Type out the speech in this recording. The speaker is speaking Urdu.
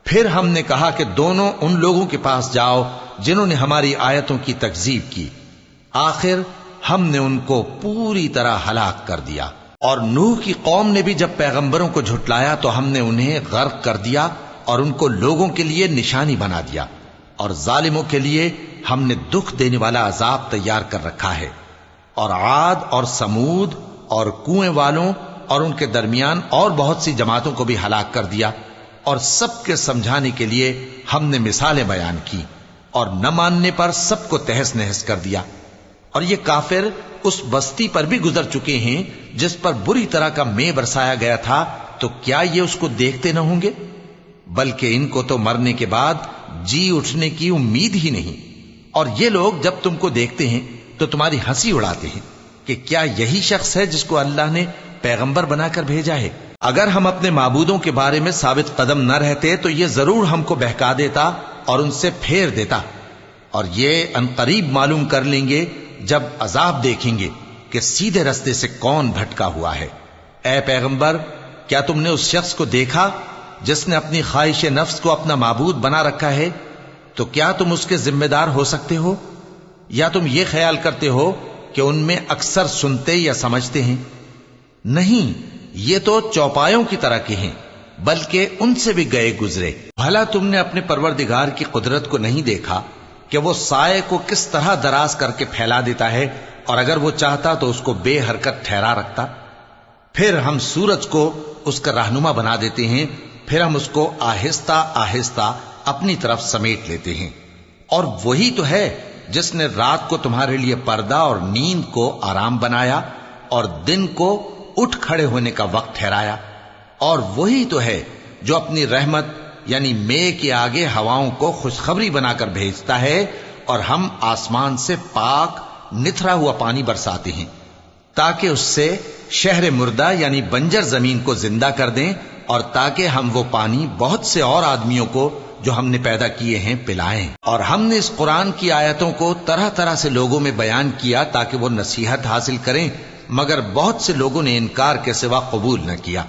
پھر ہم نے کہا کہ دونوں ان لوگوں کے پاس جاؤ جنہوں نے ہماری آیتوں کی تکذیب کی، آخر ہم نے ان کو پوری طرح ہلاک کر دیا۔ اور نوح کی قوم نے بھی جب پیغمبروں کو جھٹلایا تو ہم نے انہیں غرق کر دیا اور ان کو لوگوں کے لیے نشانی بنا دیا، اور ظالموں کے لیے ہم نے دکھ دینے والا عذاب تیار کر رکھا ہے۔ اور عاد اور سمود اور کنویں والوں اور ان کے درمیان اور بہت سی جماعتوں کو بھی ہلاک کر دیا، اور سب کے سمجھانے کے لیے ہم نے مثالیں بیان کی، اور نہ ماننے پر سب کو تہس نہس کر دیا۔ اور یہ کافر اس بستی پر بھی گزر چکے ہیں جس پر بری طرح کا مے برسایا گیا تھا، تو کیا یہ اس کو دیکھتے نہ ہوں گے؟ بلکہ ان کو تو مرنے کے بعد جی اٹھنے کی امید ہی نہیں۔ اور یہ لوگ جب تم کو دیکھتے ہیں تو تمہاری ہنسی اڑاتے ہیں کہ کیا یہی شخص ہے جس کو اللہ نے پیغمبر بنا کر بھیجا ہے؟ اگر ہم اپنے معبودوں کے بارے میں ثابت قدم نہ رہتے تو یہ ضرور ہم کو بہکا دیتا اور ان سے پھیر دیتا، اور یہ عنقریب معلوم کر لیں گے جب عذاب دیکھیں گے کہ سیدھے رستے سے کون بھٹکا ہوا ہے۔ اے پیغمبر، کیا تم نے اس شخص کو دیکھا جس نے اپنی خواہش نفس کو اپنا معبود بنا رکھا ہے؟ تو کیا تم اس کے ذمہ دار ہو سکتے ہو؟ یا تم یہ خیال کرتے ہو کہ ان میں اکثر سنتے یا سمجھتے ہیں؟ نہیں، یہ تو چوپایوں کی طرح کے ہیں، بلکہ ان سے بھی گئے گزرے۔ بھلا تم نے اپنے پروردگار کی قدرت کو نہیں دیکھا کہ وہ سائے کو کس طرح دراز کر کے پھیلا دیتا ہے، اور اگر وہ چاہتا تو اس کو بے حرکت ٹھہرا رکھتا؟ پھر ہم سورج کو اس کا رہنما بنا دیتے ہیں، پھر ہم اس کو آہستہ آہستہ اپنی طرف سمیٹ لیتے ہیں۔ اور وہی تو ہے جس نے رات کو تمہارے لیے پردہ اور نیند کو آرام بنایا اور دن کو اٹھ کھڑے ہونے کا وقت ٹھہرایا۔ اور وہی تو ہے جو اپنی رحمت یعنی مے کے آگے ہواؤں کو خوشخبری بنا کر بھیجتا ہے، اور ہم آسمان سے پاک نتھرا ہوا پانی برساتے ہیں تاکہ اس سے شہر مردہ یعنی بنجر زمین کو زندہ کر دیں، اور تاکہ ہم وہ پانی بہت سے اور آدمیوں کو جو ہم نے پیدا کیے ہیں پلائیں۔ اور ہم نے اس قرآن کی آیتوں کو طرح طرح سے لوگوں میں بیان کیا تاکہ وہ نصیحت حاصل کریں، مگر بہت سے لوگوں نے انکار کے سوا قبول نہ کیا۔